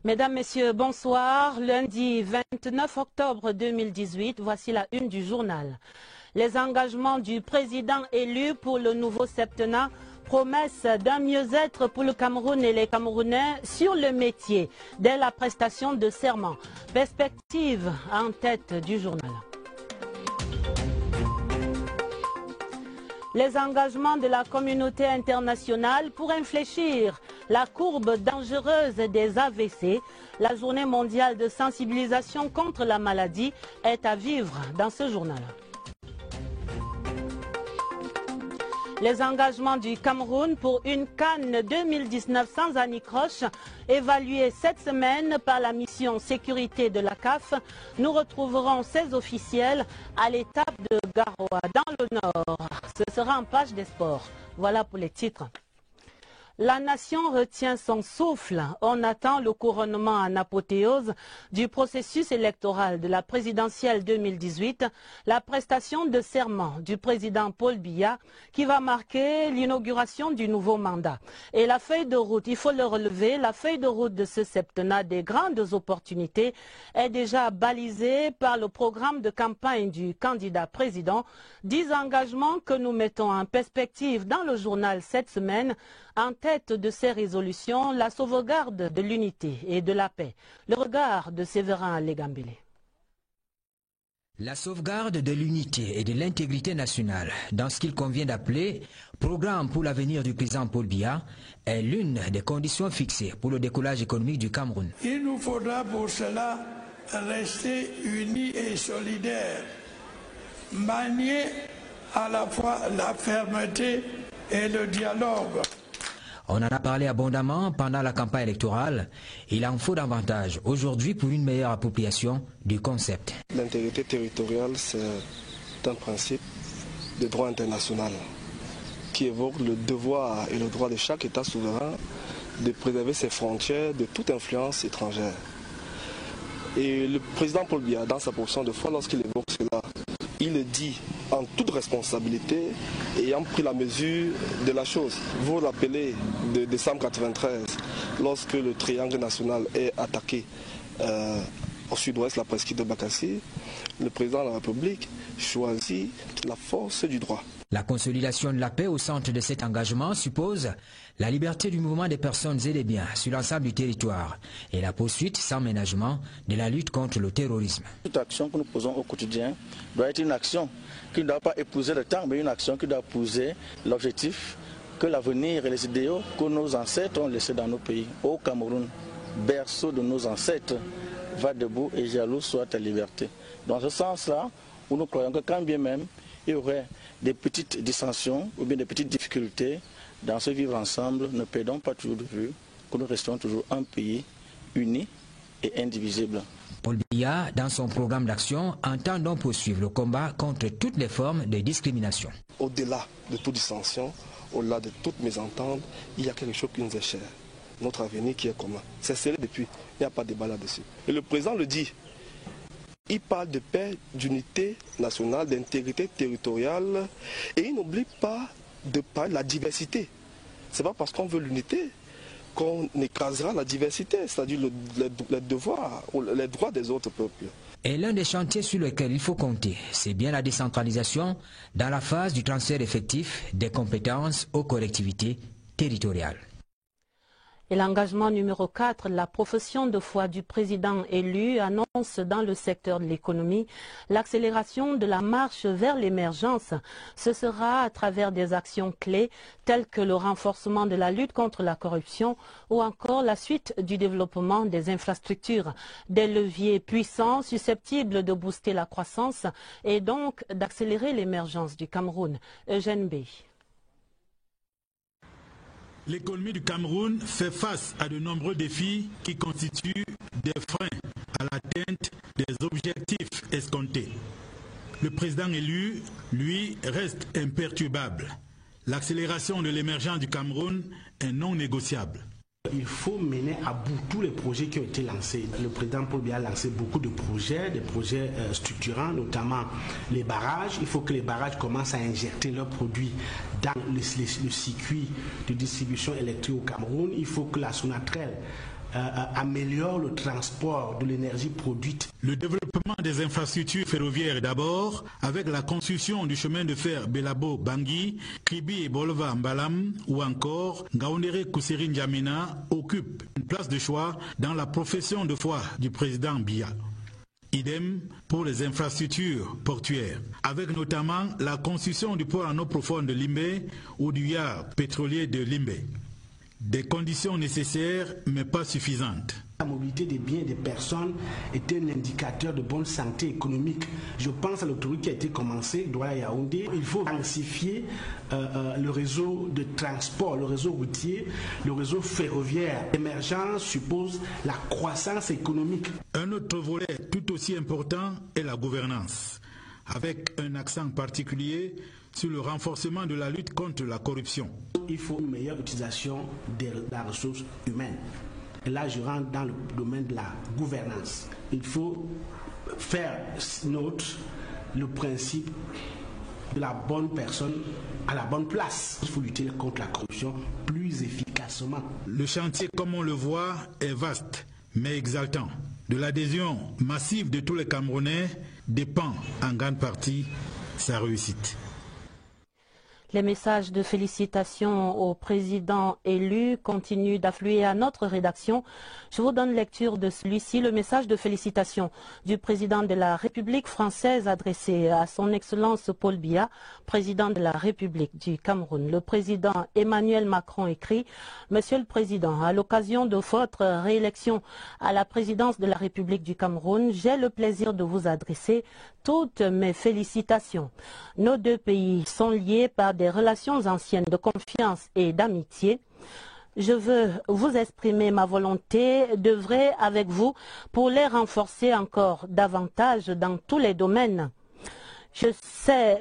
Mesdames, Messieurs, bonsoir. Lundi 29 octobre 2018, voici la une du journal. Les engagements du président élu pour le nouveau septennat, promesse d'un mieux-être pour le Cameroun et les Camerounais sur le métier dès la prestation de serment. Perspective en tête du journal. Les engagements de la communauté internationale pour infléchir la courbe dangereuse des AVC. La journée mondiale de sensibilisation contre la maladie est à vivre dans ce journal. Les engagements du Cameroun pour une CAN 2019 sans anicroche, évalués cette semaine par la mission sécurité de la CAF. Nous retrouverons ces officiels à l'étape de Garoua dans le Nord. Ce sera en page des sports. Voilà pour les titres. La nation retient son souffle. On attend le couronnement en apothéose du processus électoral de la présidentielle 2018, la prestation de serment du président Paul Biya qui va marquer l'inauguration du nouveau mandat. Et la feuille de route, il faut le relever, la feuille de route de ce septennat des grandes opportunités est déjà balisée par le programme de campagne du candidat président. 10 engagements que nous mettons en perspective dans le journal cette semaine. En tête de ces résolutions, la sauvegarde de l'unité et de la paix. Le regard de Séverin Legambele. La sauvegarde de l'unité et de l'intégrité nationale, dans ce qu'il convient d'appeler programme pour l'avenir du président Paul Biya, est l'une des conditions fixées pour le décollage économique du Cameroun. Il nous faudra pour cela rester unis et solidaires, manier à la fois la fermeté et le dialogue. On en a parlé abondamment pendant la campagne électorale. Il en faut davantage aujourd'hui pour une meilleure appropriation du concept. L'intégrité territoriale, c'est un principe de droit international qui évoque le devoir et le droit de chaque État souverain de préserver ses frontières de toute influence étrangère. Et le président Paul Biya, dans sa position de foi, lorsqu'il évoque cela, il le dit en toute responsabilité et ayant pris la mesure de la chose. Vous vous rappelez de décembre 1993, lorsque le triangle national est attaqué au sud-ouest, la presqu'île de Bakassi, le président de la République choisit la force du droit. La consolidation de la paix au centre de cet engagement suppose la liberté du mouvement des personnes et des biens sur l'ensemble du territoire et la poursuite sans ménagement de la lutte contre le terrorisme. Toute action que nous posons au quotidien doit être une action qui ne doit pas épouser le temps, mais une action qui doit épouser l'objectif que l'avenir et les idéaux que nos ancêtres ont laissés dans nos pays. Au Cameroun, berceau de nos ancêtres, va debout et jaloux soit ta liberté. Dans ce sens-là, où nous croyons que quand bien même il y aurait des petites dissensions ou bien des petites difficultés dans ce vivre ensemble, ne perdons pas toujours de vue que nous restons toujours un pays uni et indivisible. Paul Biya, dans son programme d'action, entend donc poursuivre le combat contre toutes les formes de discrimination. Au-delà de toute dissension, au-delà de toute mésentente, il y a quelque chose qui nous est cher. Notre avenir qui est commun. C'est serré depuis, il n'y a pas de débat là-dessus. Et le président le dit. Il parle de paix, d'unité nationale, d'intégrité territoriale et il n'oublie pas de parler de la diversité. Ce n'est pas parce qu'on veut l'unité qu'on écrasera la diversité, c'est-à-dire les devoirs ou les droits des autres peuples. Et l'un des chantiers sur lesquels il faut compter, c'est bien la décentralisation dans la phase du transfert effectif des compétences aux collectivités territoriales. Et l'engagement numéro 4, la profession de foi du président élu annonce dans le secteur de l'économie l'accélération de la marche vers l'émergence. Ce sera à travers des actions clés telles que le renforcement de la lutte contre la corruption ou encore la suite du développement des infrastructures. Des leviers puissants susceptibles de booster la croissance et donc d'accélérer l'émergence du Cameroun. Eugène Bey. L'économie du Cameroun fait face à de nombreux défis qui constituent des freins à l'atteinte des objectifs escomptés. Le président élu, lui, reste imperturbable. L'accélération de l'émergence du Cameroun est non négociable. Il faut mener à bout tous les projets qui ont été lancés. Le président Paul Biya a lancé beaucoup de projets, des projets structurants, notamment les barrages. Il faut que les barrages commencent à injecter leurs produits dans le circuit de distribution électrique au Cameroun. Il faut que la Sonatrel améliore le transport de l'énergie produite. Le développement des infrastructures ferroviaires d'abord, avec la construction du chemin de fer Belabo-Bangui, Kribi et Bolova-Mbalam ou encore Ngaoundéré-Kousséri-N'Djamena occupent une place de choix dans la profession de foi du président Biya. Idem pour les infrastructures portuaires, avec notamment la construction du port en eau profonde de Limbe ou du yard pétrolier de Limbe. Des conditions nécessaires mais pas suffisantes. La mobilité des biens et des personnes est un indicateur de bonne santé économique. Je pense à l'autoroute qui a été commencée, Douala-Yaoundé. Il faut intensifier le réseau de transport, le réseau routier, le réseau ferroviaire. L'émergence suppose la croissance économique. Un autre volet tout aussi important est la gouvernance, avec un accent particulier sur le renforcement de la lutte contre la corruption. Il faut une meilleure utilisation de la ressource humaine. Et là, je rentre dans le domaine de la gouvernance. Il faut faire nôtre le principe de la bonne personne à la bonne place. Il faut lutter contre la corruption plus efficacement. Le chantier, comme on le voit, est vaste, mais exaltant. De l'adhésion massive de tous les Camerounais dépend en grande partie sa réussite. Les messages de félicitations au président élu continuent d'affluer à notre rédaction. Je vous donne lecture de celui-ci, le message de félicitations du président de la République française adressé à son Excellence Paul Biya, président de la République du Cameroun. Le président Emmanuel Macron écrit « Monsieur le Président, à l'occasion de votre réélection à la présidence de la République du Cameroun, j'ai le plaisir de vous adresser toutes mes félicitations. Nos deux pays sont liés par des relations anciennes de confiance et d'amitié. Je veux vous exprimer ma volonté d'œuvrer avec vous pour les renforcer encore davantage dans tous les domaines. Je sais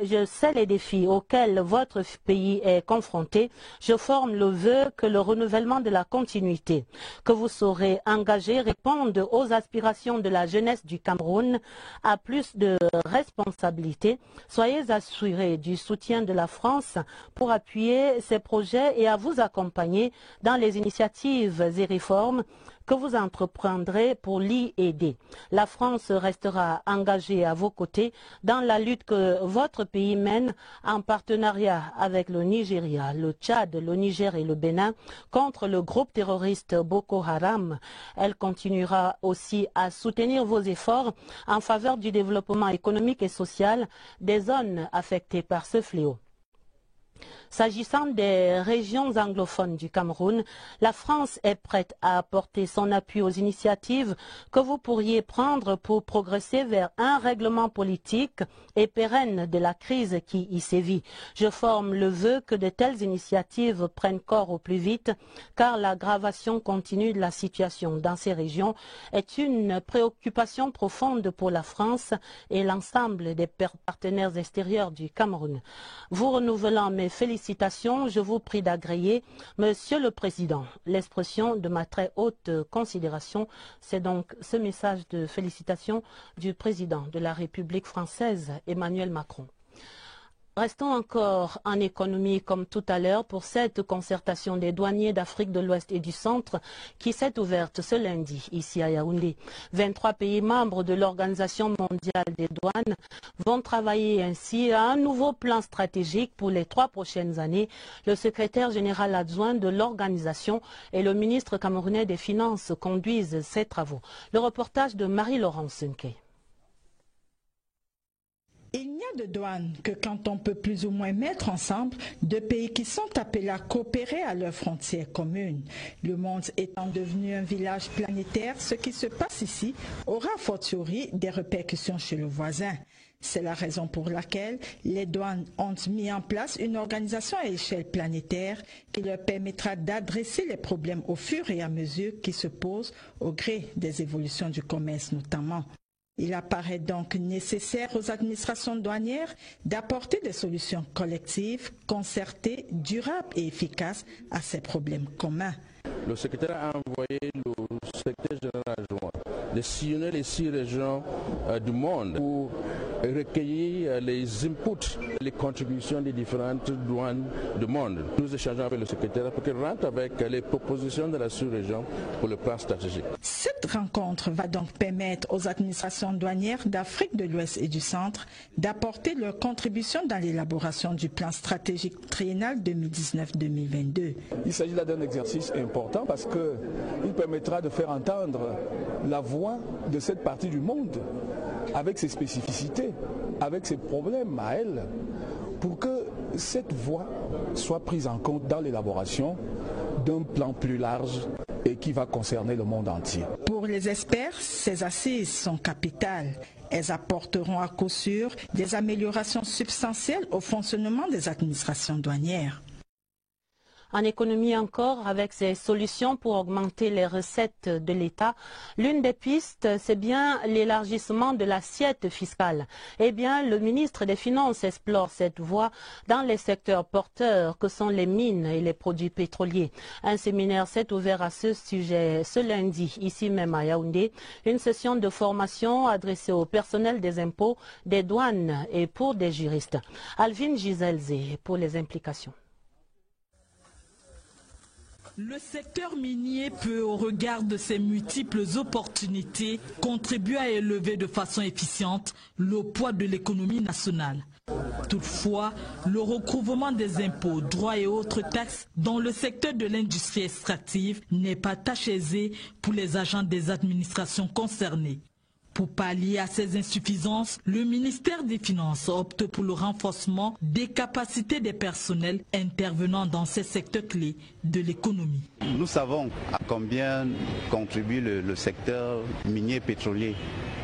les défis auxquels votre pays est confronté. Je forme le vœu que le renouvellement de la continuité que vous saurez engager réponde aux aspirations de la jeunesse du Cameroun à plus de responsabilités. Soyez assurés du soutien de la France pour appuyer ces projets et à vous accompagner dans les initiatives et réformes que vous entreprendrez pour l'y aider. La France restera engagée à vos côtés dans la lutte que votre pays mène en partenariat avec le Nigeria, le Tchad, le Niger et le Bénin contre le groupe terroriste Boko Haram. Elle continuera aussi à soutenir vos efforts en faveur du développement économique et social des zones affectées par ce fléau. S'agissant des régions anglophones du Cameroun, la France est prête à apporter son appui aux initiatives que vous pourriez prendre pour progresser vers un règlement politique et pérenne de la crise qui y sévit. Je forme le vœu que de telles initiatives prennent corps au plus vite, car l'aggravation continue de la situation dans ces régions est une préoccupation profonde pour la France et l'ensemble des partenaires extérieurs du Cameroun. Vous renouvelant mes félicitations, je vous prie d'agréer, Monsieur le Président, l'expression de ma très haute considération. C'est donc ce message de félicitations du président de la République française, Emmanuel Macron. Restons encore en économie comme tout à l'heure pour cette concertation des douaniers d'Afrique de l'Ouest et du Centre qui s'est ouverte ce lundi ici à Yaoundé. 23 pays membres de l'Organisation mondiale des douanes vont travailler ainsi à un nouveau plan stratégique pour les 3 prochaines années. Le secrétaire général adjoint de l'organisation et le ministre camerounais des Finances conduisent ces travaux. Le reportage de Marie-Laurence Sunke. Il n'y a de douane que quand on peut plus ou moins mettre ensemble deux pays qui sont appelés à coopérer à leurs frontières communes. Le monde étant devenu un village planétaire, ce qui se passe ici aura fortiori des répercussions chez le voisin. C'est la raison pour laquelle les douanes ont mis en place une organisation à échelle planétaire qui leur permettra d'adresser les problèmes au fur et à mesure qui se posent au gré des évolutions du commerce notamment. Il apparaît donc nécessaire aux administrations douanières d'apporter des solutions collectives, concertées, durables et efficaces à ces problèmes communs. Le secrétaire a envoyé le secrétaire général adjoint de sillonner les 6 régions du monde pour recueillir les inputs, les contributions des différentes douanes du monde. Nous échangeons avec le secrétaire pour qu'il rentre avec les propositions de la sous-région pour le plan stratégique. Cette rencontre va donc permettre aux administrations douanières d'Afrique de l'Ouest et du Centre d'apporter leur contribution dans l'élaboration du plan stratégique triennal 2019-2022. Il s'agit là d'un exercice important parce qu'il permettra de faire entendre la voix de cette partie du monde avec ses spécificités, avec ses problèmes à elle, pour que cette voix soit prise en compte dans l'élaboration d'un plan plus large et qui va concerner le monde entier. Pour les experts, ces assises sont capitales. Elles apporteront à coup sûr des améliorations substantielles au fonctionnement des administrations douanières. En économie encore, avec ces solutions pour augmenter les recettes de l'État, l'une des pistes, c'est bien l'élargissement de l'assiette fiscale. Eh bien, le ministre des Finances explore cette voie dans les secteurs porteurs que sont les mines et les produits pétroliers. Un séminaire s'est ouvert à ce sujet ce lundi, ici même à Yaoundé. Une session de formation adressée au personnel des impôts, des douanes et pour des juristes. Alvin Giselze pour les implications. Le secteur minier peut, au regard de ses multiples opportunités, contribuer à élever de façon efficiente le poids de l'économie nationale. Toutefois, le recouvrement des impôts, droits et autres taxes dans le secteur de l'industrie extractive n'est pas tâche aisée pour les agents des administrations concernées. Pour pallier à ces insuffisances, le ministère des Finances opte pour le renforcement des capacités des personnels intervenant dans ces secteurs clés de l'économie. Nous savons à combien contribue le secteur minier pétrolier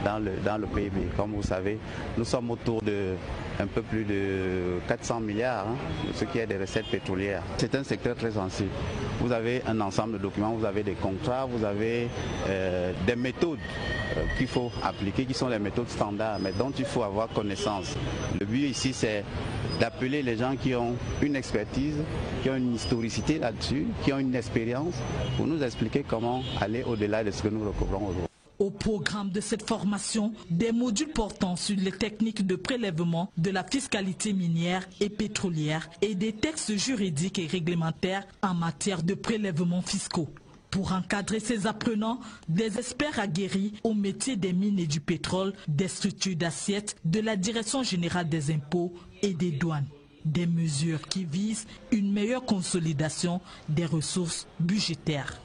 dans le PIB. Comme vous savez, nous sommes autour de un peu plus de 400 milliards, ce qui est des recettes pétrolières. C'est un secteur très sensible. Vous avez un ensemble de documents, vous avez des contrats, vous avez des méthodes qu'il faut appliquer, qui sont les méthodes standards, mais dont il faut avoir connaissance. Le but ici, c'est d'appeler les gens qui ont une expertise, qui ont une historicité là-dessus, qui ont une expérience, pour nous expliquer comment aller au-delà de ce que nous recouvrons aujourd'hui. Au programme de cette formation, des modules portant sur les techniques de prélèvement de la fiscalité minière et pétrolière et des textes juridiques et réglementaires en matière de prélèvements fiscaux. Pour encadrer ces apprenants, des experts aguerris au métier des mines et du pétrole, des structures d'assiette, de la Direction générale des impôts et des douanes. Des mesures qui visent une meilleure consolidation des ressources budgétaires.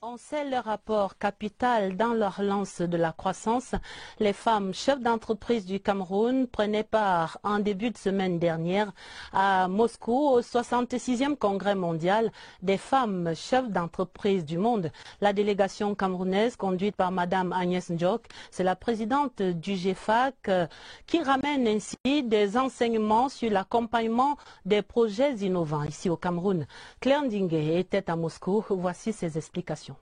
On sait le rapport capital dans la relance de la croissance. Les femmes chefs d'entreprise du Cameroun prenaient part en début de semaine dernière à Moscou au 66e congrès mondial des femmes chefs d'entreprise du monde. La délégation camerounaise conduite par Madame Agnès Ndjok, c'est la présidente du GFAC qui ramène ainsi des enseignements sur l'accompagnement des projets innovants ici au Cameroun. Claire Ndingue était à Moscou. Voici ses explications.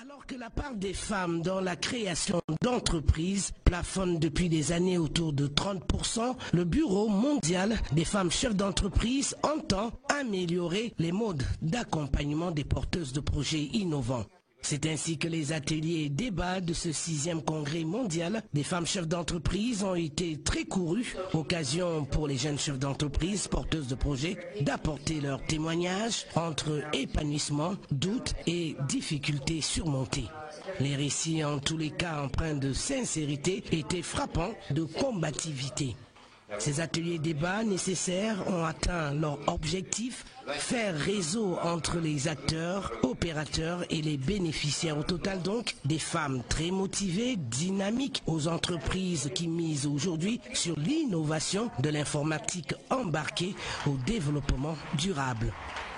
Alors que la part des femmes dans la création d'entreprises plafonne depuis des années autour de 30%, le Bureau mondial des femmes chefs d'entreprise entend améliorer les modes d'accompagnement des porteuses de projets innovants. C'est ainsi que les ateliers et débats de ce 6e congrès mondial des femmes chefs d'entreprise ont été très courus, occasion pour les jeunes chefs d'entreprise porteuses de projets d'apporter leur témoignage entre épanouissement, doute et difficultés surmontées. Les récits, en tous les cas empreints de sincérité, étaient frappants de combativité. Ces ateliers débats nécessaires ont atteint leur objectif, faire réseau entre les acteurs, opérateurs et les bénéficiaires. Au total donc, des femmes très motivées, dynamiques, aux entreprises qui misent aujourd'hui sur l'innovation de l'informatique embarquée au développement durable.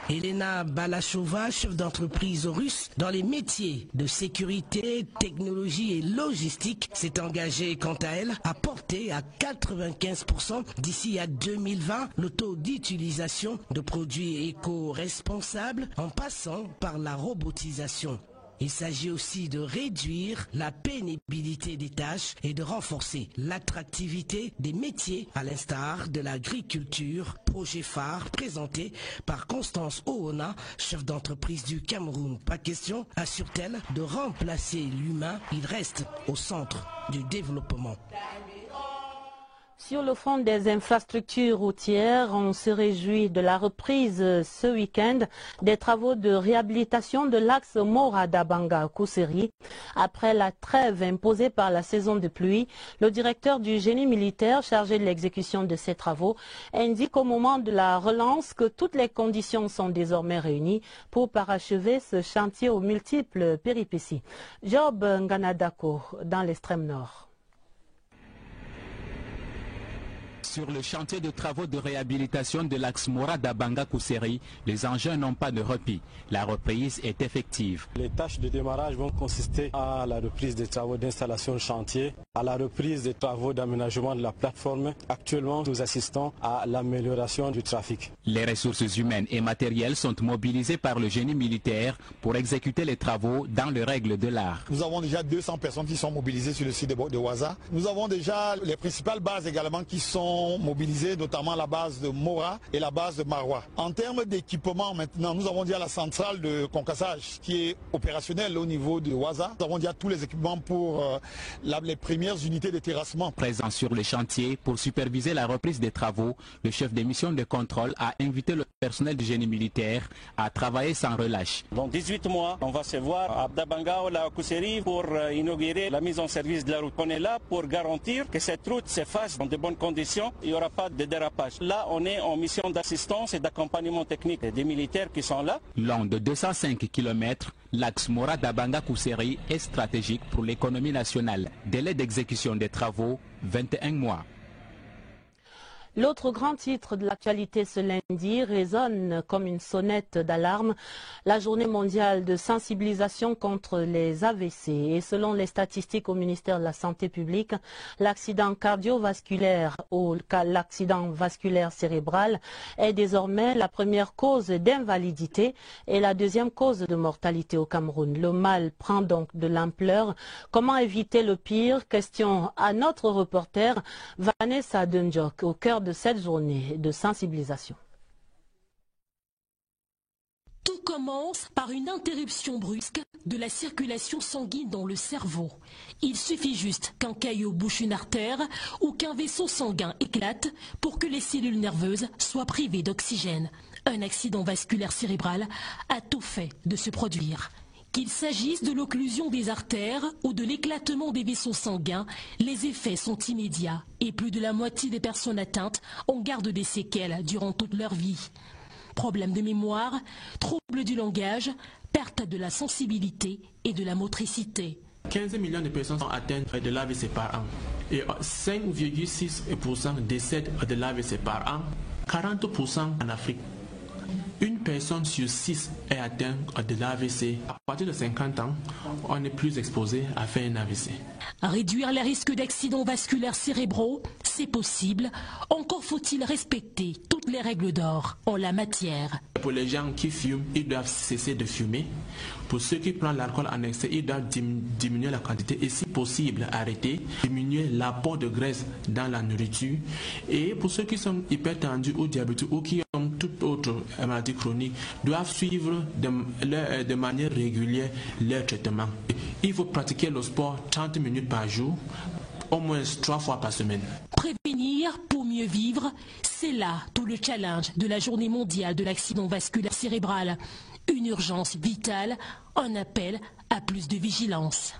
Elena Balachova, chef d'entreprise russe dans les métiers de sécurité, technologie et logistique, s'est engagée quant à elle à porter à 95% d'ici à 2020 le taux d'utilisation de produits éco-responsables en passant par la robotisation. Il s'agit aussi de réduire la pénibilité des tâches et de renforcer l'attractivité des métiers à l'instar de l'agriculture, projet phare présenté par Constance Oona, chef d'entreprise du Cameroun. Pas question, assure-t-elle, de remplacer l'humain, il reste au centre du développement. Sur le front des infrastructures routières, on se réjouit de la reprise ce week-end des travaux de réhabilitation de l'axe Mora-Dabanga-Kousséri. Après la trêve imposée par la saison de pluie, le directeur du génie militaire chargé de l'exécution de ces travaux indique au moment de la relance que toutes les conditions sont désormais réunies pour parachever ce chantier aux multiples péripéties. Job Nganadako dans l'extrême nord. Sur le chantier de travaux de réhabilitation de l'axe Mora-Dabanga-Kousséri, les engins n'ont pas de répit. La reprise est effective. Les tâches de démarrage vont consister à la reprise des travaux d'installation de chantier, à la reprise des travaux d'aménagement de la plateforme. Actuellement, nous assistons à l'amélioration du trafic. Les ressources humaines et matérielles sont mobilisées par le génie militaire pour exécuter les travaux dans les règles de l'art. Nous avons déjà 200 personnes qui sont mobilisées sur le site de Waza. Nous avons déjà les principales bases également qui sont mobilisés, notamment la base de Mora et la base de Marois. En termes d'équipement maintenant, nous avons déjà la centrale de concassage qui est opérationnelle au niveau de Waza. Nous avons déjà tous les équipements pour les premières unités de terrassement. Présent sur le chantier pour superviser la reprise des travaux, le chef des missions de contrôle a invité le personnel du génie militaire à travailler sans relâche. Dans 18 mois, on va se voir à Dabanga ou à Kousséri pour inaugurer la mise en service de la route. On est là pour garantir que cette route se fasse dans de bonnes conditions. Il n'y aura pas de dérapage. Là, on est en mission d'assistance et d'accompagnement technique des militaires qui sont là. Long de 205 km, l'axe Mora-Dabanga-Kousséri est stratégique pour l'économie nationale. Délai d'exécution des travaux, 21 mois. L'autre grand titre de l'actualité ce lundi résonne comme une sonnette d'alarme. La journée mondiale de sensibilisation contre les AVC. Et selon les statistiques au ministère de la Santé publique, l'accident cardiovasculaire ou l'accident vasculaire cérébral est désormais la première cause d'invalidité et la deuxième cause de mortalité au Cameroun. Le mal prend donc de l'ampleur. Comment éviter le pire? Question à notre reporter Vanessa Dunjok au cœur de cette journée de sensibilisation. Tout commence par une interruption brusque de la circulation sanguine dans le cerveau. Il suffit juste qu'un caillot bouche une artère ou qu'un vaisseau sanguin éclate pour que les cellules nerveuses soient privées d'oxygène. Un accident vasculaire cérébral a tout fait de se produire. Qu'il s'agisse de l'occlusion des artères ou de l'éclatement des vaisseaux sanguins, les effets sont immédiats et plus de la moitié des personnes atteintes en gardent des séquelles durant toute leur vie. Problèmes de mémoire, troubles du langage, perte de la sensibilité et de la motricité. 15 millions de personnes sont atteintes de l'AVC par an et 5,6% décèdent de l'AVC par an, 40% en Afrique. Une personne sur 6 est atteinte de l'AVC. À partir de 50 ans, on est plus exposé à faire un AVC. Réduire les risques d'accidents vasculaires cérébraux, c'est possible. Encore faut-il respecter toutes les règles d'or en la matière. Pour les gens qui fument, ils doivent cesser de fumer. Pour ceux qui prennent l'alcool en excès, ils doivent diminuer la quantité et si possible arrêter, diminuer l'apport de graisse dans la nourriture. Et pour ceux qui sont hypertendus ou diabétiques ou qui ont toute autre maladie chronique, doivent suivre de manière régulière leur traitement. Il faut pratiquer le sport 30 minutes par jour, au moins 3 fois par semaine. Prévenir pour mieux vivre, c'est là tout le challenge de la journée mondiale de l'accident vasculaire cérébral. Une urgence vitale, un appel à plus de vigilance.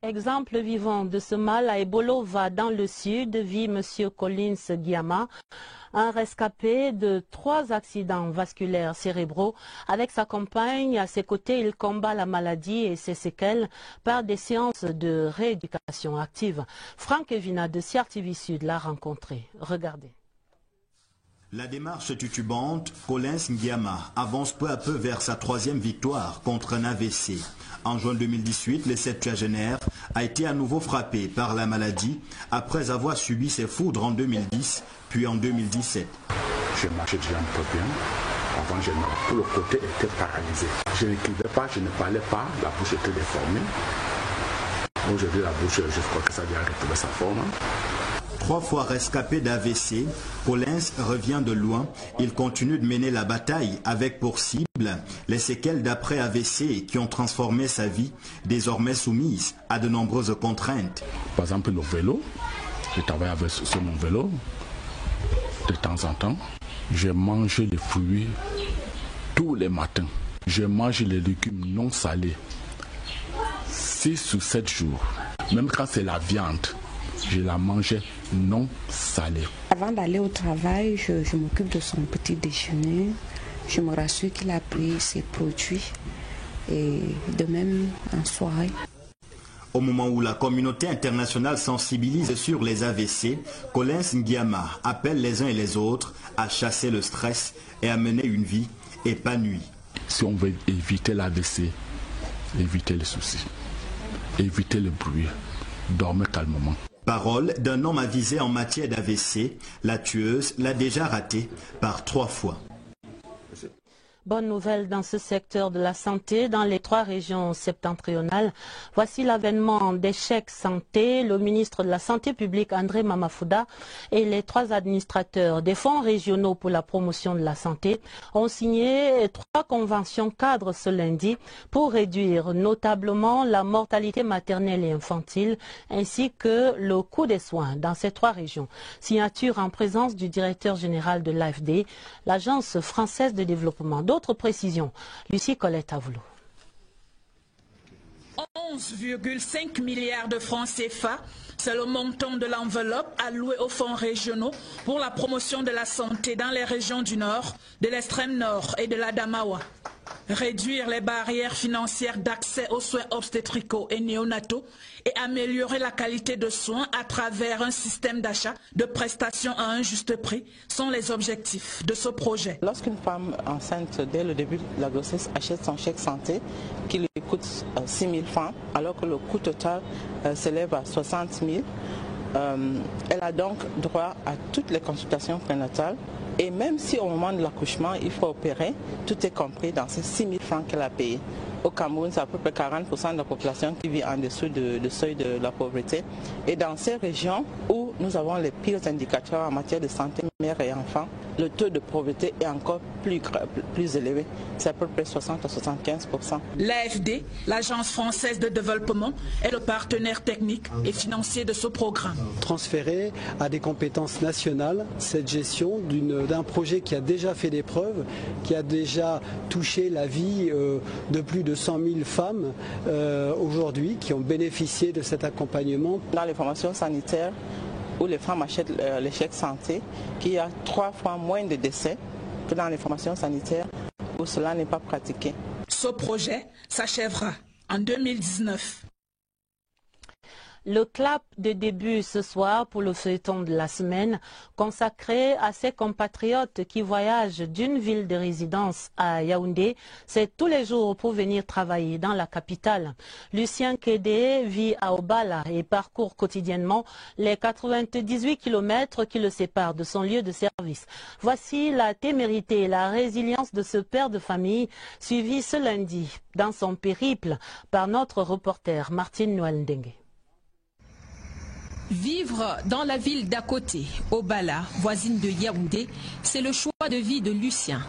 Exemple vivant de ce mal à Ebolova dans le sud vit M. Collins Guiama, un rescapé de 3 accidents vasculaires cérébraux. Avec sa compagne, à ses côtés, il combat la maladie et ses séquelles par des séances de rééducation active. Franck Evina de CRTV Sud l'a rencontré. Regardez. La démarche titubante, Collins Nguiama avance peu à peu vers sa 3e victoire contre un AVC. En juin 2018, le septuagénaire a été à nouveau frappé par la maladie après avoir subi ses foudres en 2010 puis en 2017. Je marchais déjà un peu bien. Avant, tout le côté était paralysé. Je n'écrivais pas, je ne parlais pas, la bouche était déformée. Aujourd'hui, la bouche, je crois que ça vient retrouver sa forme. 3 fois rescapé d'AVC, Collins revient de loin. Il continue de mener la bataille avec pour cible les séquelles d'après AVC qui ont transformé sa vie, désormais soumise à de nombreuses contraintes. Par exemple, le vélo, je travaille sur mon vélo de temps en temps. Je mange les fruits tous les matins. Je mange les légumes non salés 6 ou 7 jours. Même quand c'est la viande, je la mangeais non salée. Avant d'aller au travail, je m'occupe de son petit déjeuner. Je me rassure qu'il a pris ses produits. Et de même en soirée. Au moment où la communauté internationale sensibilise sur les AVC, Collins Ngiama appelle les uns et les autres à chasser le stress et à mener une vie épanouie. Si on veut éviter l'AVC, éviter les soucis, éviter le bruit, dormir calmement. Parole d'un homme avisé en matière d'AVC, la tueuse l'a déjà raté par 3 fois. Bonne nouvelle dans ce secteur de la santé, dans les 3 régions septentrionales. Voici l'avènement des chèques santé. Le ministre de la Santé publique, André Mamafouda, et les 3 administrateurs des fonds régionaux pour la promotion de la santé ont signé 3 conventions cadres ce lundi pour réduire notablement la mortalité maternelle et infantile, ainsi que le coût des soins dans ces 3 régions. Signature en présence du directeur général de l'AFD, l'Agence française de développement. D'autres précisions, Lucie Colette Avoulou. 11,5 milliards de francs CFA, c'est le montant de l'enveloppe allouée aux fonds régionaux pour la promotion de la santé dans les régions du Nord, de l'extrême Nord et de l'Adamawa. Réduire les barrières financières d'accès aux soins obstétricaux et néonataux et améliorer la qualité de soins à travers un système d'achat de prestations à un juste prix sont les objectifs de ce projet. Lorsqu'une femme enceinte, dès le début de la grossesse, achète son chèque santé qui lui coûte 6 000 francs, alors que le coût total s'élève à 60 000, elle a donc droit à toutes les consultations prénatales. Et même si au moment de l'accouchement, il faut opérer, tout est compris dans ces 6 000 francs qu'elle a payés. Au Cameroun, c'est à peu près 40% de la population qui vit en dessous du seuil de la pauvreté. Et dans ces régions où nous avons les pires indicateurs en matière de santé mère et enfant, le taux de pauvreté est encore plus élevé. C'est à peu près 60 à 75%. L'AFD, l'Agence française de développement, est le partenaire technique et financier de ce programme. Transférer à des compétences nationales cette gestion d'un projet qui a déjà fait des preuves, qui a déjà touché la vie de plus de 100 000 femmes aujourd'hui qui ont bénéficié de cet accompagnement. Dans les formations sanitaires, où les femmes achètent les chèques santé, qu'il y a 3 fois moins de décès que dans les formations sanitaires où cela n'est pas pratiqué. Ce projet s'achèvera en 2019. Le clap de début ce soir pour le feuilleton de la semaine consacré à ses compatriotes qui voyagent d'une ville de résidence à Yaoundé. C'est tous les jours pour venir travailler dans la capitale. Lucien Kédé vit à Obala et parcourt quotidiennement les 98 km qui le séparent de son lieu de service. Voici la témérité et la résilience de ce père de famille suivi ce lundi dans son périple par notre reporter Martine Noël-Ndengue. Vivre dans la ville d'à côté, Obala, voisine de Yaoundé, c'est le choix de vie de Lucien.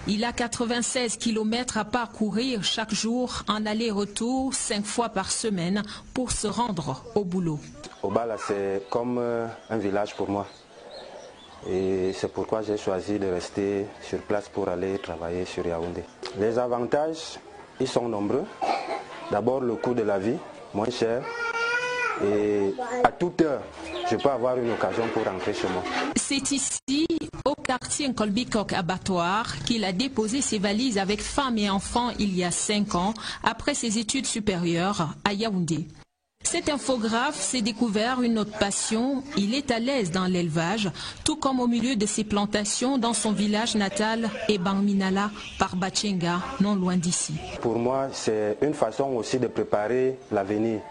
Il a 96 km à parcourir chaque jour en aller-retour 5 fois par semaine pour se rendre au boulot. Obala, c'est comme un village pour moi. Et c'est pourquoi j'ai choisi de rester sur place pour aller travailler sur Yaoundé. Les avantages, ils sont nombreux. D'abord, le coût de la vie, moins cher. Et à toute heure, je peux avoir une occasion pour rentrer chez moi. C'est ici, au quartier Nkolbikok Abattoir, qu'il a déposé ses valises avec femme et enfants il y a 5 ans, après ses études supérieures à Yaoundé. Cet infographe s'est découvert une autre passion. Il est à l'aise dans l'élevage, tout comme au milieu de ses plantations dans son village natal, Ebangminala, par Bachenga, non loin d'ici. Pour moi, c'est une façon aussi de préparer l'avenir.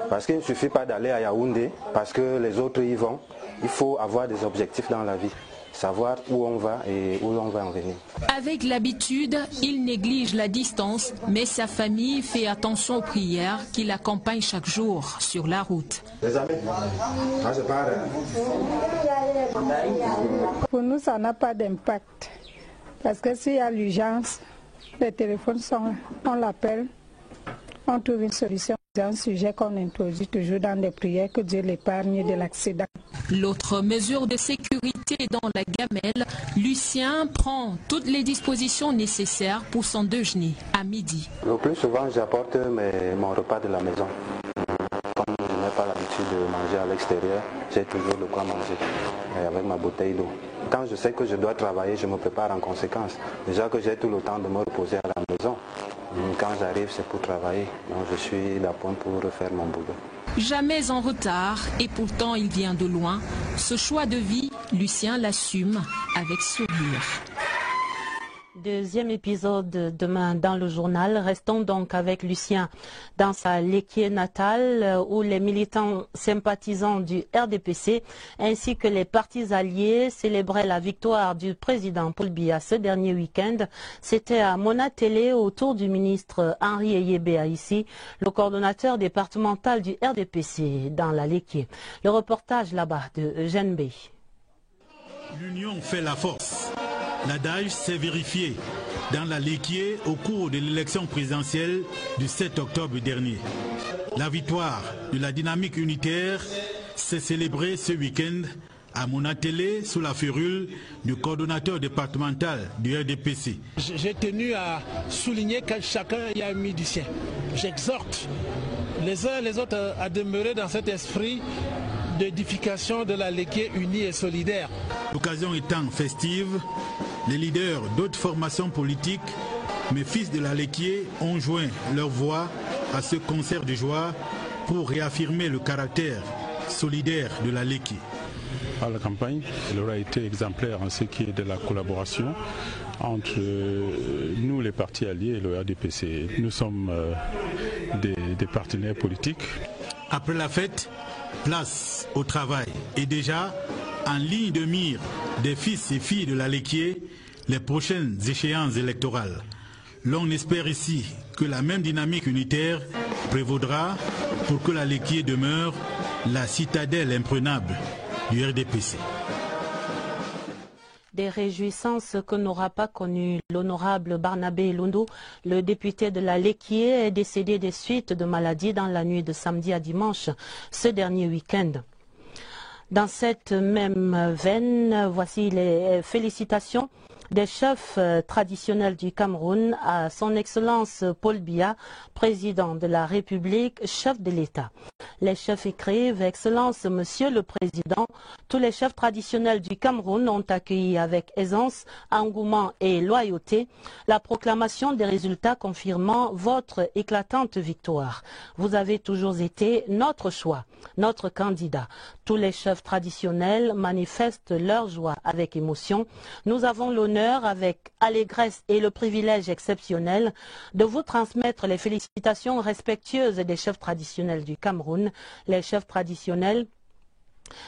Parce qu'il ne suffit pas d'aller à Yaoundé, parce que les autres y vont. Il faut avoir des objectifs dans la vie. savoir où on va et où on va en venir. Avec l'habitude, il néglige la distance, mais sa famille fait attention aux prières qui l'accompagnent chaque jour sur la route. Pour nous, ça n'a pas d'impact. Parce que s'il y a l'urgence, les téléphones sont là, on l'appelle, on trouve une solution. C'est un sujet qu'on introduit toujours dans les prières, que Dieu l'épargne de l'accident. L'autre mesure de sécurité dans la gamelle, Lucien prend toutes les dispositions nécessaires pour son déjeuner à midi. Le plus souvent, j'apporte mon repas de la maison. Comme je n'ai pas l'habitude de manger à l'extérieur, j'ai toujours de quoi manger avec ma bouteille d'eau. Quand je sais que je dois travailler, je me prépare en conséquence. Déjà que j'ai tout le temps de me reposer à la maison. Quand j'arrive, c'est pour travailler. Donc je suis d'appoint pour faire mon boulot. Jamais en retard, et pourtant il vient de loin. Ce choix de vie, Lucien l'assume avec sourire. Deuxième épisode demain dans le journal. Restons donc avec Lucien dans sa Léquié natale où les militants sympathisants du RDPC ainsi que les partis alliés célébraient la victoire du président Paul Biya ce dernier week-end. C'était à Monatélé autour du ministre Henri Eyébéa ici, le coordonnateur départemental du RDPC dans la Léquié. Le reportage là-bas de Eugène Bey. L'union fait la force. L'adage s'est vérifié dans la Léquié au cours de l'élection présidentielle du 7 octobre dernier. La victoire de la dynamique unitaire s'est célébrée ce week-end à Monatélé sous la férule du coordonnateur départemental du RDPC. J'ai tenu à souligner que chacun y a mis du sien. J'exhorte les uns et les autres à demeurer dans cet esprit d'édification de la Léquié unie et solidaire. L'occasion étant festive, les leaders d'autres formations politiques, mes fils de la Léquié, ont joint leur voix à ce concert de joie pour réaffirmer le caractère solidaire de la Léquié. À la campagne, elle aura été exemplaire en ce qui est de la collaboration entre nous, les partis alliés, et le RDPC. Nous sommes des partenaires politiques. Après la fête, place au travail. Et déjà, en ligne de mire des fils et filles de la Léquié, les prochaines échéances électorales. L'on espère ici que la même dynamique unitaire prévaudra pour que la Léquié demeure la citadelle imprenable du RDPC. Des réjouissances que n'aura pas connu l'honorable Barnabé Lundu, le député de la Léquié, est décédé des suites de maladie dans la nuit de samedi à dimanche, ce dernier week-end. Dans cette même veine, voici les félicitations des chefs traditionnels du Cameroun à son Excellence Paul Biya, président de la République, chef de l'État. Les chefs écrivent « Excellence, Monsieur le Président », tous les chefs traditionnels du Cameroun ont accueilli avec aisance, engouement et loyauté la proclamation des résultats confirmant votre éclatante victoire. Vous avez toujours été notre choix, notre candidat. Tous les chefs traditionnels manifestent leur joie avec émotion. Nous avons l'honneur, avec allégresse et le privilège exceptionnel, de vous transmettre les félicitations respectueuses des chefs traditionnels du Cameroun, les chefs traditionnels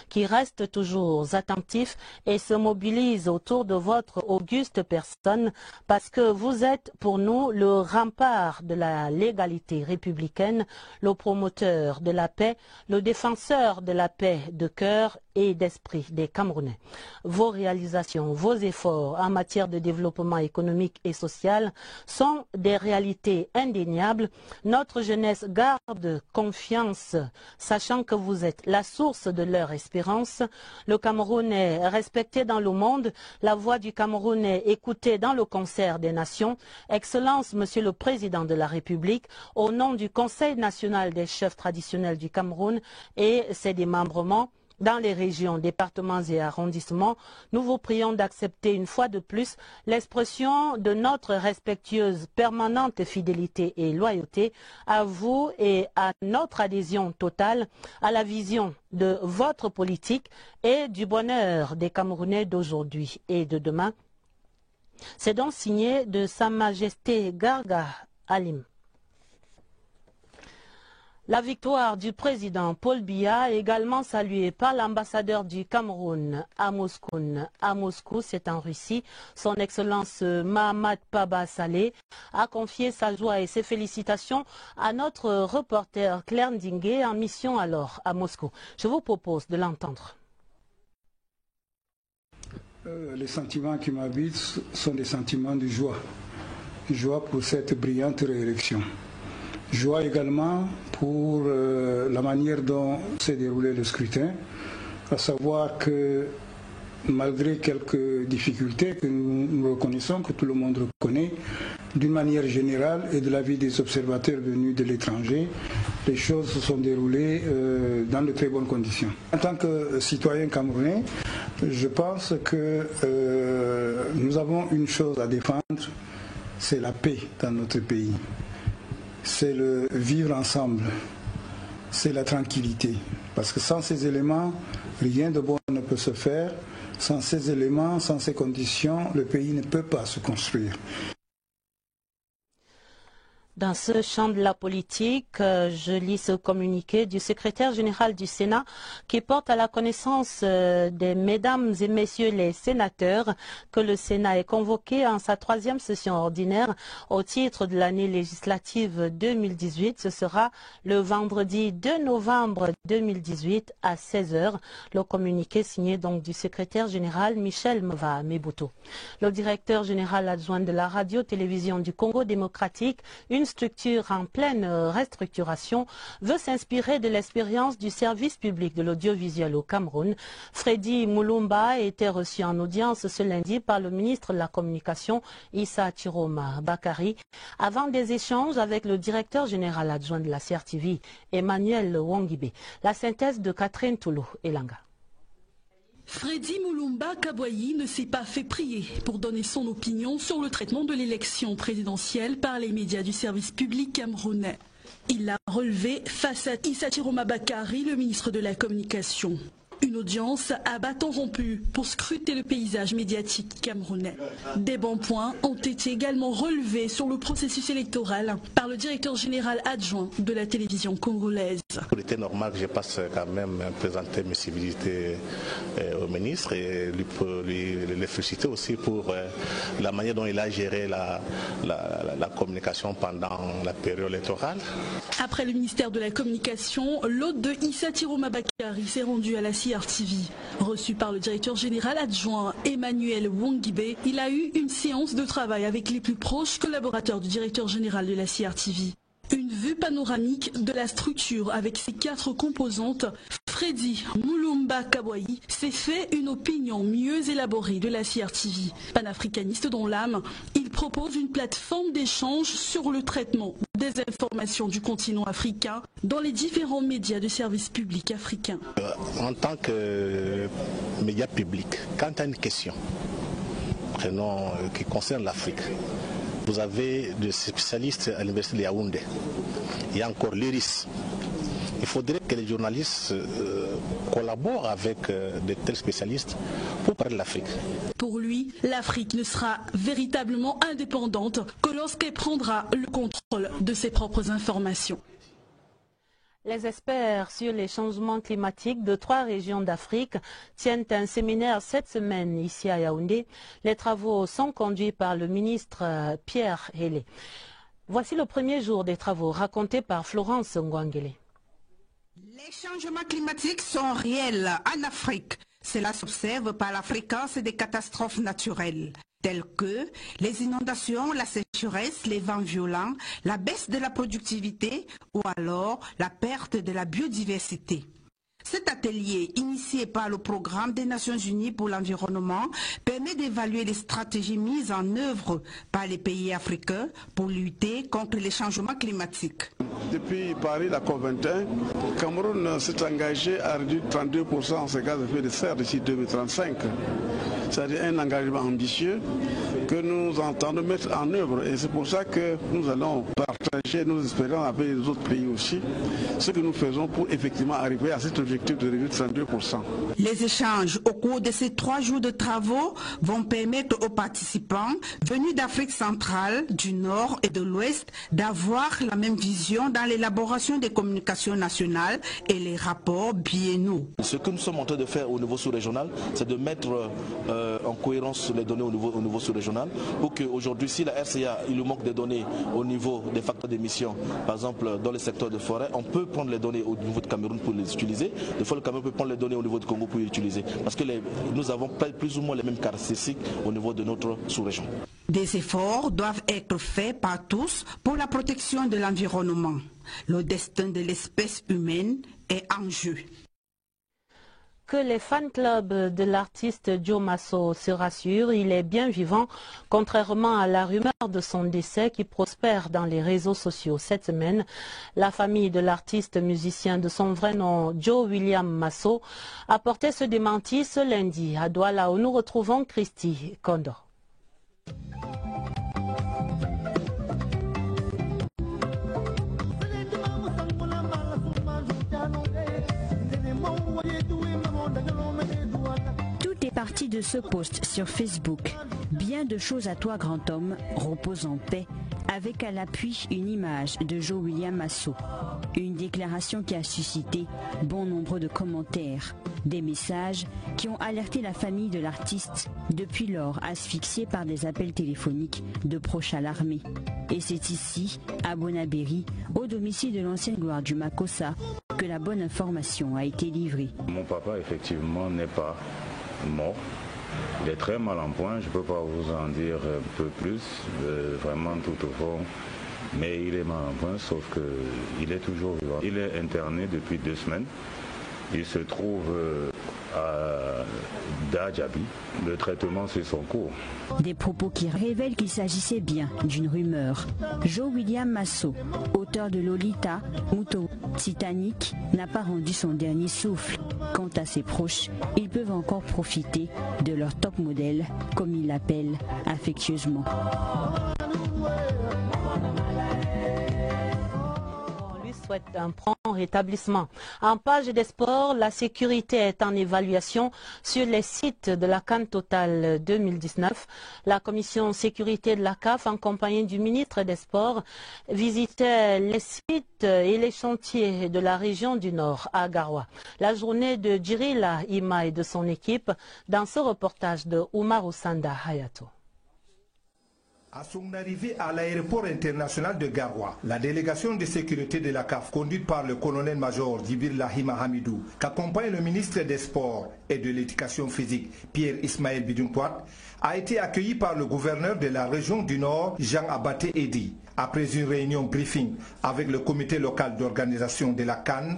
qui restent toujours attentifs et se mobilisent autour de votre auguste personne parce que vous êtes pour nous le rempart de la légalité républicaine, le promoteur de la paix, le défenseur de la paix de cœur et d'esprit des Camerounais. Vos réalisations, vos efforts en matière de développement économique et social sont des réalités indéniables. Notre jeunesse garde confiance, sachant que vous êtes la source de leur espérance. Le Cameroun est respecté dans le monde. La voix du Cameroun est écoutée dans le concert des nations. Excellence, Monsieur le Président de la République, au nom du Conseil national des chefs traditionnels du Cameroun et ses démembrements, dans les régions, départements et arrondissements, nous vous prions d'accepter une fois de plus l'expression de notre respectueuse permanente fidélité et loyauté à vous et à notre adhésion totale à la vision de votre politique et du bonheur des Camerounais d'aujourd'hui et de demain. C'est donc signé de Sa Majesté Garga Alim. La victoire du président Paul Biya, également saluée par l'ambassadeur du Cameroun à Moscou, c'est en Russie. Son Excellence Mahamat Paba Saleh a confié sa joie et ses félicitations à notre reporter Claire Ndingue en mission alors à Moscou. Je vous propose de l'entendre. Les sentiments qui m'habitent sont des sentiments de joie. Joie pour cette brillante réélection. Joie également pour la manière dont s'est déroulé le scrutin, à savoir que malgré quelques difficultés que nous reconnaissons, que tout le monde reconnaît, d'une manière générale et de l'avis des observateurs venus de l'étranger, les choses se sont déroulées dans de très bonnes conditions. En tant que citoyen camerounais, je pense que nous avons une chose à défendre, c'est la paix dans notre pays. C'est le vivre ensemble, c'est la tranquillité. Parce que sans ces éléments, rien de bon ne peut se faire. Sans ces éléments, sans ces conditions, le pays ne peut pas se construire. Dans ce champ de la politique, je lis ce communiqué du secrétaire général du Sénat qui porte à la connaissance des mesdames et messieurs les sénateurs que le Sénat est convoqué en sa 3e session ordinaire au titre de l'année législative 2018. Ce sera le vendredi 2 novembre 2018 à 16 h. Le communiqué signé donc du secrétaire général Michel Mva Mebuto. Le directeur général adjoint de la radio-télévision du Congo démocratique, une structure en pleine restructuration, veut s'inspirer de l'expérience du service public de l'audiovisuel au Cameroun. Freddy Mulumba a été reçu en audience ce lundi par le ministre de la Communication, Issa Tiroma Bakari, avant des échanges avec le directeur général adjoint de la CRTV, Emmanuel Wongibé. La synthèse de Catherine Toulou Elanga. Freddy Mulumba Kabouayi ne s'est pas fait prier pour donner son opinion sur le traitement de l'élection présidentielle par les médias du service public camerounais. Il l'a relevé face à Issa Tiroma Bakari, le ministre de la Communication. Une audience à bâton rompu pour scruter le paysage médiatique camerounais. Des bons points ont été également relevés sur le processus électoral par le directeur général adjoint de la télévision congolaise. Il était normal que je passe quand même présenter mes civilités au ministre et lui féliciter aussi pour la manière dont il a géré la communication pendant la période électorale. Après le ministère de la Communication, l'hôte de Issa Tiroma Bakari s'est rendu à la CRTV. Reçu par le directeur général adjoint Emmanuel Wongibé, il a eu une séance de travail avec les plus proches collaborateurs du directeur général de la CRTV. Une vue panoramique de la structure avec ses 4 composantes. Freddy Mulumba Kabouayi s'est fait une opinion mieux élaborée de la CRTV. Panafricaniste dans l'âme, il propose une plateforme d'échange sur le traitement des informations du continent africain dans les différents médias de service public africains. En tant que média public, quand tu as une question qui concerne l'Afrique, vous avez des spécialistes à l'université de Yaoundé. Il y a encore l'IRIS. Il faudrait que les journalistes collaborent avec de tels spécialistes pour parler de l'Afrique. Pour lui, l'Afrique ne sera véritablement indépendante que lorsqu'elle prendra le contrôle de ses propres informations. Les experts sur les changements climatiques de 3 régions d'Afrique tiennent un séminaire cette semaine ici à Yaoundé. Les travaux sont conduits par le ministre Pierre Hélé. Voici le premier jour des travaux racontés par Florence Ngwangele. Les changements climatiques sont réels en Afrique. Cela s'observe par la fréquence des catastrophes naturelles, telles que les inondations, la sécheresse, les vents violents, la baisse de la productivité ou alors la perte de la biodiversité. Cet atelier, initié par le programme des Nations Unies pour l'environnement, permet d'évaluer les stratégies mises en œuvre par les pays africains pour lutter contre les changements climatiques. Depuis Paris, la COP21, le Cameroun s'est engagé à réduire 32% ses gaz à effet de serre d'ici 2035. c'est-à-dire un engagement ambitieux que nous entendons mettre en œuvre. Et c'est pour ça que nous allons partager nos espérances avec les autres pays aussi, ce que nous faisons pour effectivement arriver à cet objectif de réduire 32%. Les échanges au cours de ces 3 jours de travaux vont permettre aux participants venus d'Afrique centrale, du Nord et de l'Ouest d'avoir la même vision dans l'élaboration des communications nationales et les rapports biennaux. Ce que nous sommes en train de faire au niveau sous-régional, c'est de mettre en cohérence les données au niveau sous-régional pour qu'aujourd'hui, si la RCA, il lui manque des données au niveau des facteurs d'émission, par exemple dans le secteur de forêt, on peut prendre les données au niveau de Cameroun pour les utiliser. Des fois, le Cameroun peut prendre les données au niveau du Congo pour les utiliser. Parce que nous avons plus ou moins les mêmes caractéristiques au niveau de notre sous-région. Des efforts doivent être faits par tous pour la protection de l'environnement. Le destin de l'espèce humaine est en jeu. Que les fan clubs de l'artiste Joe Masso se rassurent, il est bien vivant, contrairement à la rumeur de son décès qui prospère dans les réseaux sociaux. Cette semaine, la famille de l'artiste musicien de son vrai nom, Joe William Masso, a porté ce démenti ce lundi à Douala où nous retrouvons Christy Kondo. Tout est parti de ce post sur Facebook. Bien de choses à toi, grand homme, repose en paix, avec à l'appui une image de Joe William Masso. Une déclaration qui a suscité bon nombre de commentaires, des messages qui ont alerté la famille de l'artiste, depuis lors asphyxiée par des appels téléphoniques de proches à l'armée. Et c'est ici, à Bonabéry, au domicile de l'ancienne gloire du Makossa, que la bonne information a été livrée. Mon papa, effectivement, n'est pas mort. Il est très mal en point, je ne peux pas vous en dire un peu plus, vraiment tout au fond. Mais il est mal en point, sauf qu'il est toujours vivant. Il est interné depuis 2 semaines. Il se trouve à Djadjabi. Le traitement suit son cours. Des propos qui révèlent qu'il s'agissait bien d'une rumeur. Joe William Masso, auteur de Lolita, Muto, Titanic, n'a pas rendu son dernier souffle. Quant à ses proches, ils peuvent encore profiter de leur top modèle, comme ils l'appellent affectueusement. Souhaite un prompt rétablissement. En page des sports, la sécurité est en évaluation sur les sites de la CAN Total 2019. La commission sécurité de la CAF, en compagnie du ministre des Sports, visitait les sites et les chantiers de la région du Nord, à Garoua. La journée de Djirila Ima et de son équipe dans ce reportage de Oumar Oussanda Hayato. À son arrivée à l'aéroport international de Garoua, la délégation de sécurité de la CAF, conduite par le colonel-major Djibril Lahima Hamidou, qu'accompagne le ministre des Sports et de l'Éducation physique, Pierre Ismaël Bidjounpoit, a été accueillie par le gouverneur de la région du Nord, Jean Abaté Edi. Après une réunion briefing avec le comité local d'organisation de la CAN,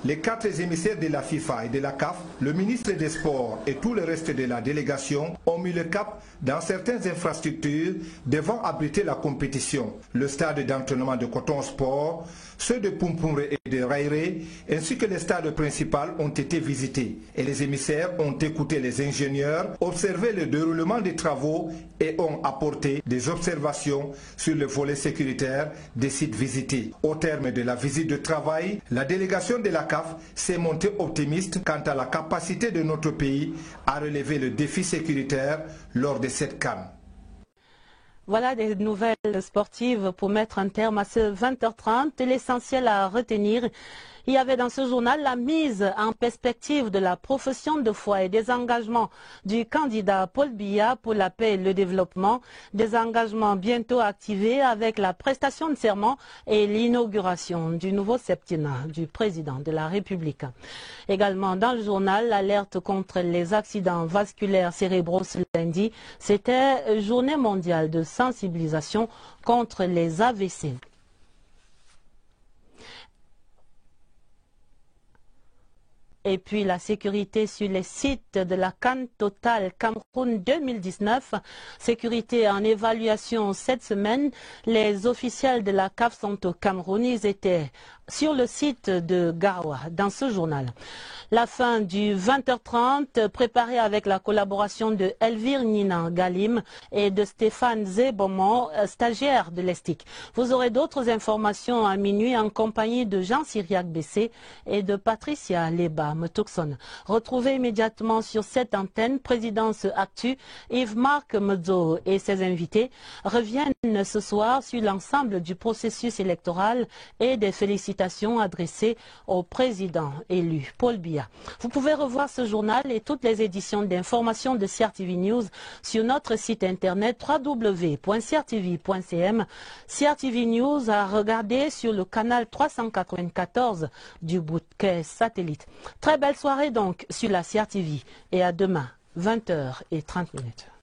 les 4 émissaires de la FIFA et de la CAF, le ministre des Sports et tout le reste de la délégation ont mis le cap dans certaines infrastructures devant abriter la compétition. Le stade d'entraînement de Coton Sport, ceux de Pumpumre et de Rairé, ainsi que le stade principal ont été visités. Et les émissaires ont écouté les ingénieurs, observé le déroulement des travaux et ont apporté des observations sur le volet sécuritaire des sites visités. Au terme de la visite de travail, la délégation de la CAF s'est montrée optimiste quant à la capacité de notre pays à relever le défi sécuritaire lors de cette CAN. Voilà des nouvelles sportives pour mettre un terme à ce 20h30. L'essentiel à retenir, il y avait dans ce journal la mise en perspective de la profession de foi et des engagements du candidat Paul Biya pour la paix et le développement. Des engagements bientôt activés avec la prestation de serment et l'inauguration du nouveau septennat du président de la République. Également dans le journal, l'alerte contre les accidents vasculaires cérébraux ce lundi. C'était journée mondiale de sensibilisation contre les AVC. Et puis la sécurité sur les sites de la CAN Total Cameroun 2019. Sécurité en évaluation cette semaine. Les officiels de la CAF sont au Cameroun. Ils étaient sur le site de Garoua, dans ce journal. La fin du 20h30, préparée avec la collaboration de Elvire Nina Galim et de Stéphane Zébomon, stagiaire de l'ESTIC. Vous aurez d'autres informations à minuit en compagnie de Jean-Cyriac Bessé et de Patricia Leba Metuxon. Retrouvez immédiatement sur cette antenne Présidence Actu. Yves-Marc Medzo et ses invités reviennent ce soir sur l'ensemble du processus électoral et des félicitations adressées au président élu, Paul Biya. Vous pouvez revoir ce journal et toutes les éditions d'information de CRTV News sur notre site internet www.crtv.cm. CRTV News à regarder sur le canal 394 du bouquet satellite. Très belle soirée donc sur la CRTV et à demain, 20h30.